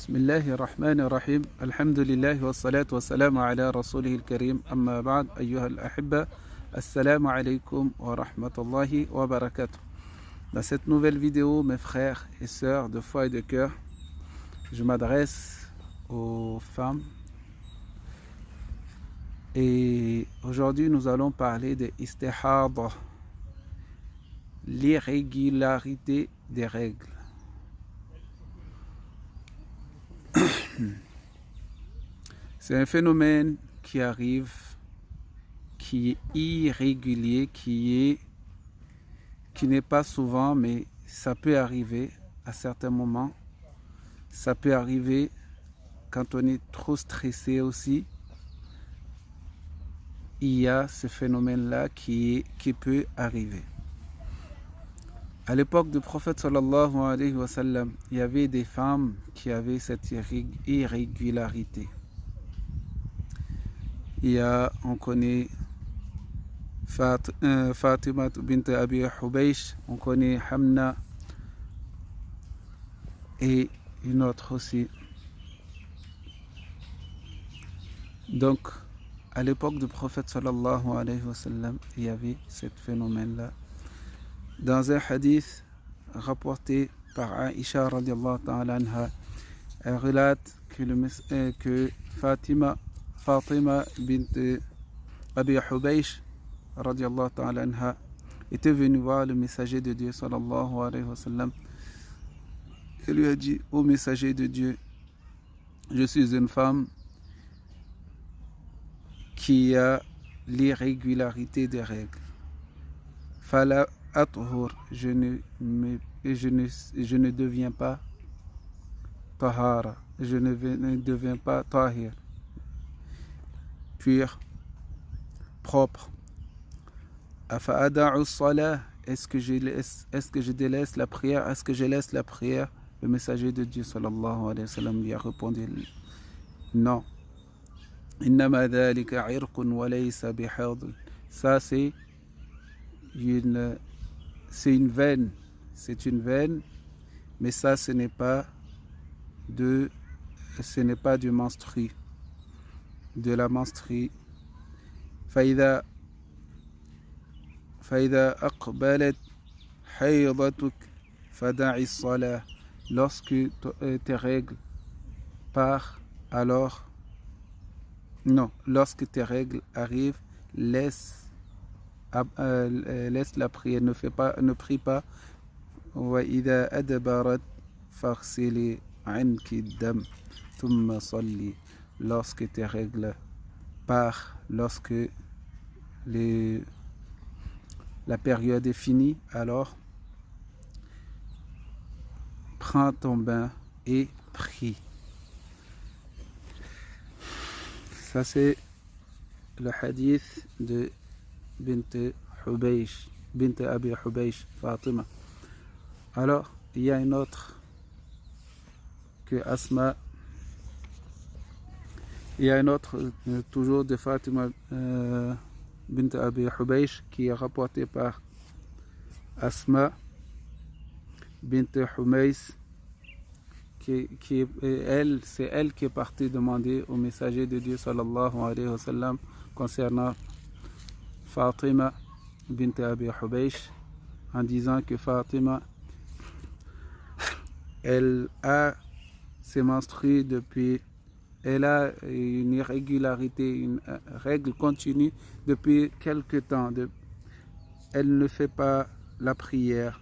بسم الله الرحمن الرحيم الحمد لله والصلاة والسلام على رسوله الكريم أما بعد أيها الأحبة Assalamu alaikum wa rahmatullahi wa barakatuh. Dans cette nouvelle vidéo, mes frères et sœurs de foi et de cœur, je m'adresse aux femmes et aujourd'hui nous allons parler de istihada, l'irrégularité des règles. C'est un phénomène qui arrive, qui est irrégulier, qui n'est pas souvent, mais ça peut arriver à certains moments. Ça peut arriver quand on est trop stressé aussi. Il y a ce phénomène-là qui peut arriver. À l'époque du prophète sallallahu alayhi wa sallam, il y avait des femmes qui avaient cette irrégularité. On connaît Fatima bint Abi Hubaysh, on connaît Hamna et une autre aussi. Donc, à l'époque du prophète sallallahu alayhi wa sallam, il y avait ce phénomène-là. Dans un hadith rapporté par Aïcha radiallahu ta'ala anha, elle relate que Fatima bint Abi Hubaysh radiallahu ta'ala anha était venue voir le messager de Dieu sallallahu alayhi wa sallam et lui a dit: ô messager de Dieu, je suis une femme qui a l'irrégularité des règles. Fala athur, je ne deviens pas tahara, je ne deviens pas tahir, pur, propre. Afa'ada'u salah, est-ce que je délaisse la prière? Est-ce que je laisse la prière? Le messager de Dieu sallallahu alayhi wa sallam lui a répondu: non. Innama dhalika irqun wa laysa bihadl. Ça c'est une veine, mais ça ce n'est pas du menstru, de la menstru. فإذا أقبلت حيضتك فدع الصلاة. Lorsque tes règles partent, alors lorsque tes règles arrivent, laisse la prière, ne prie pas. وإذا أدبرت فاغسلي عنك الدم ثم صلي. Lorsque tes règles partent, lorsque la période est finie, alors prends ton bain et prie. Ça c'est le hadith de bint Abi Hubaysh, Fatima. Alors il y a une autre que Asma. Il y a une autre toujours de Fatima bint Abi Hubaysh qui est rapportée par Asma bint Humays, c'est elle qui est partie demander au messager de Dieu sallallahu alayhi wa sallam concernant Fatima bint Abi Hubaysh, en disant que Fatima, elle a ses menstrues depuis, elle a une irrégularité, une règle continue depuis quelque temps. Elle ne fait pas la prière.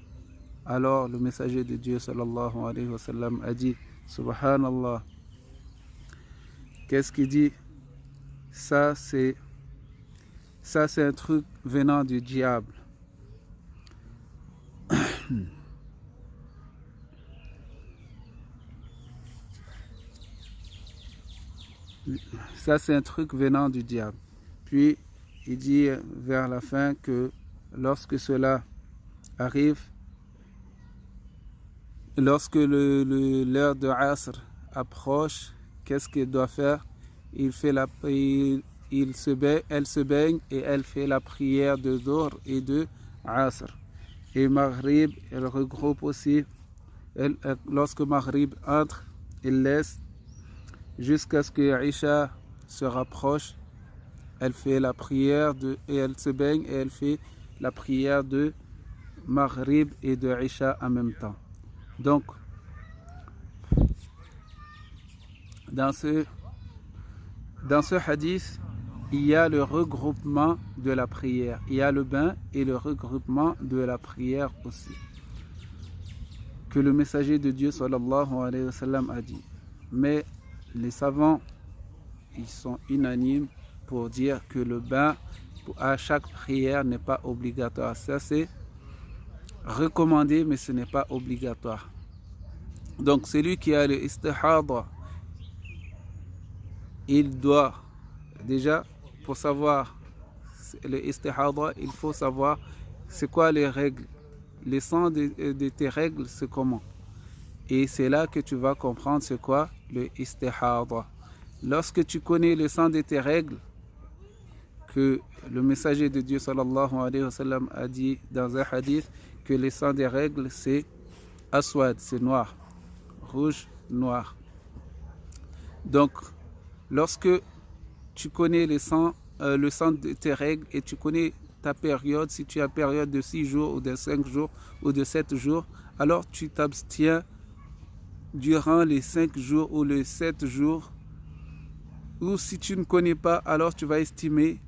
Alors le messager de Dieu sallallahu alayhi wa sallam a dit: subhanallah. Qu'est-ce qu'il dit? Ça c'est un truc venant du diable. Ça c'est un truc venant du diable. Puis il dit vers la fin que lorsque cela arrive, lorsque l'heure de Asr approche, qu'est-ce qu'il doit faire? Elle se baigne et elle fait la prière de Dhuhr et de Asr. Et Maghrib, elle regroupe aussi, lorsque Maghrib entre, il laisse jusqu'à ce que Aïcha se rapproche. Elle fait la prière et elle se baigne et elle fait la prière de Maghrib et de Aïcha en même temps. Donc, dans ce hadith, il y a le regroupement de la prière. Il y a le bain et le regroupement de la prière aussi. Que le messager de Dieu sallallahu alayhi wa sallam a dit. Mais les savants, ils sont unanimes pour dire que le bain à chaque prière n'est pas obligatoire. Ça c'est recommandé, mais ce n'est pas obligatoire. Donc celui qui a le istihada, il doit déjà, pour savoir le istihada, il faut savoir c'est quoi les règles. Le sang de tes règles, c'est comment. Et c'est là que tu vas comprendre c'est quoi le istihada. Lorsque tu connais le sang de tes règles, que le messager de Dieu sallallahu alayhi wa sallam a dit dans un hadith que le sang des règles c'est aswad, c'est noir, rouge, noir. Donc lorsque tu connais le sang de tes règles et tu connais ta période, si tu as une période de 6 jours ou de 5 jours ou de 7 jours, alors tu t'abstiens durant les 5 jours ou les 7 jours. Ou si tu ne connais pas, alors tu vas estimer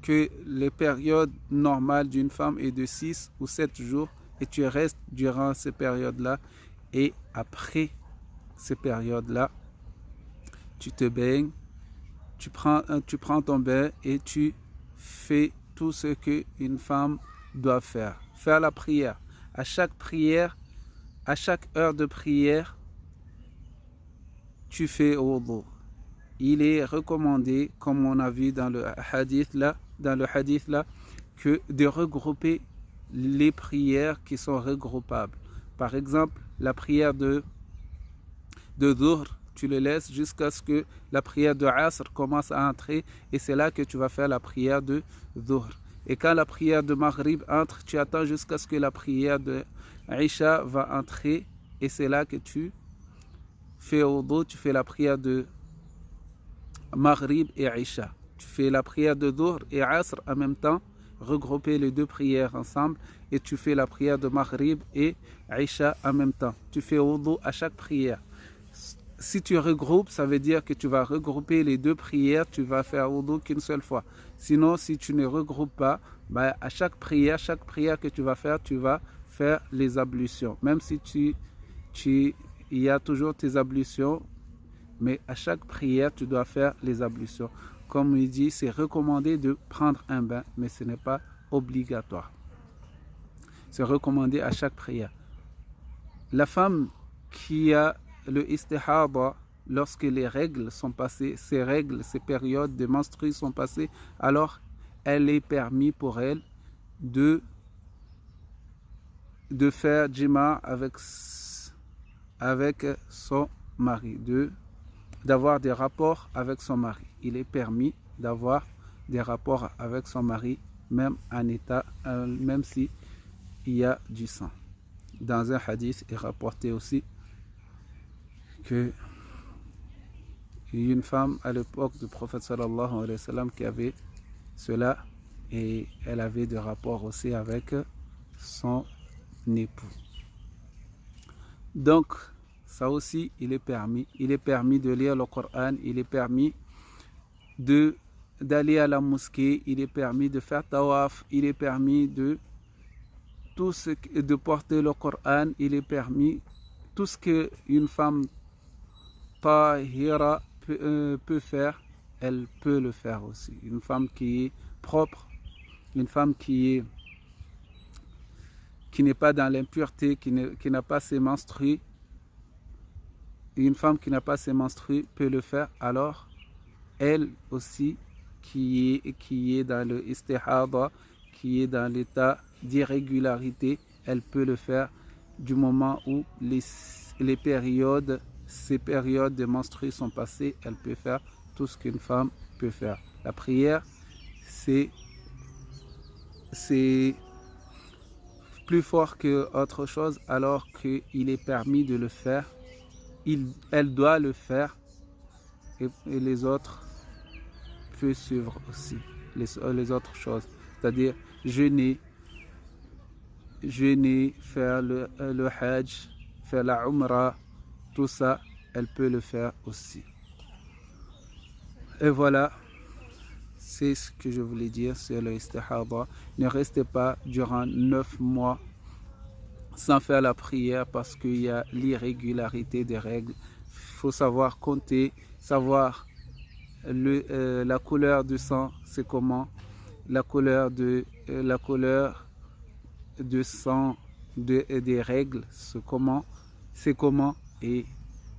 que les périodes normales d'une femme est de 6 ou 7 jours et tu restes durant ces périodes-là. Et après ces périodes-là, tu te baignes, tu prends ton bain et tu fais tout ce qu'une femme doit faire. Faire la prière. À chaque heure de prière, tu fais wudu. Il est recommandé, comme on a vu dans le hadith là, que de regrouper les prières qui sont regroupables. Par exemple, la prière de Dhuhr, tu le laisses jusqu'à ce que la prière de Asr commence à entrer et c'est là que tu vas faire la prière de Dhuhr. Et quand la prière de Maghrib entre, tu attends jusqu'à ce que la prière de Aïcha va entrer et c'est là que tu fais wudu, tu fais la prière de Maghrib et Aïcha. Tu fais la prière de Dhuhr et Asr en même temps, regrouper les deux prières ensemble et tu fais la prière de Maghrib et Aïcha en même temps. Tu fais wudu à chaque prière. Si tu regroupes, ça veut dire que tu vas regrouper les deux prières, tu vas faire wudu qu'une seule fois. Sinon, si tu ne regroupes pas, à chaque prière que tu vas faire les ablutions. Même si il y a toujours tes ablutions, mais à chaque prière, tu dois faire les ablutions. Comme il dit, c'est recommandé de prendre un bain, mais ce n'est pas obligatoire. C'est recommandé à chaque prière. La femme qui a le istihada, lorsque les règles sont passées, ces périodes de menstrues sont passées, alors elle est permis pour elle de faire jima avec son mari, d'avoir des rapports avec son mari. Il est permis d'avoir des rapports avec son mari, même si il y a du sang. Dans un hadith, il est rapporté aussi que une femme à l'époque du prophète sallallahu alayhi wa sallam qui avait cela et elle avait des rapports aussi avec son époux. Donc ça aussi il est permis de lire le Coran, il est permis d'aller à la mosquée, il est permis de faire tawaf, il est permis de porter le Coran, il est permis tout ce qu'une femme tahira peut faire, elle peut le faire aussi. Une femme qui est propre, une femme qui n'est pas dans l'impureté, qui n'a pas ses menstrues, une femme qui n'a pas ses menstrues peut le faire. Alors elle aussi qui est dans le istihada, qui est dans l'état d'irrégularité, elle peut le faire du moment où ces périodes de menstrues sont passées. Elle peut faire tout ce qu'une femme peut faire. La prière, c'est plus fort que autre chose, alors qu'il est permis de le faire elle doit le faire et les autres peuvent suivre aussi les autres choses. C'est-à-dire jeûner, faire le hajj, faire la umrah, tout ça, elle peut le faire aussi. Et voilà, c'est ce que je voulais dire sur le istihada. Ne restez pas durant 9 mois sans faire la prière parce qu'il y a l'irrégularité des règles. Il faut savoir compter, savoir la couleur du sang, c'est comment, la couleur de sang des règles, c'est comment, et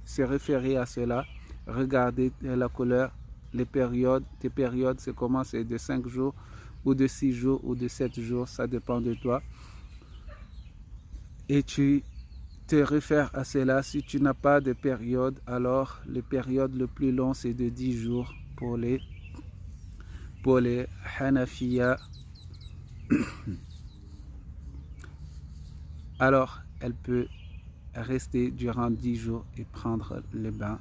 se référer à cela. Regardez la couleur, tes périodes, c'est comment, c'est de 5 jours ou de 6 jours ou de 7 jours, ça dépend de toi. Et tu te réfères à cela. Si tu n'as pas de période, alors les périodes le plus long c'est de 10 jours pour les Hanafiya. Alors elle peut rester durant 10 jours et prendre le bain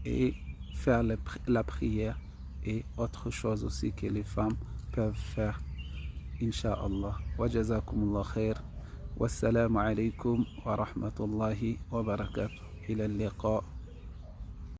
et faire la prière et autre chose aussi que les femmes peuvent faire. Inch'Allah. Wa jazakumullah khair. Wassalamu alaikum wa rahmatullahi wa barakatuh. Ila al-liqa.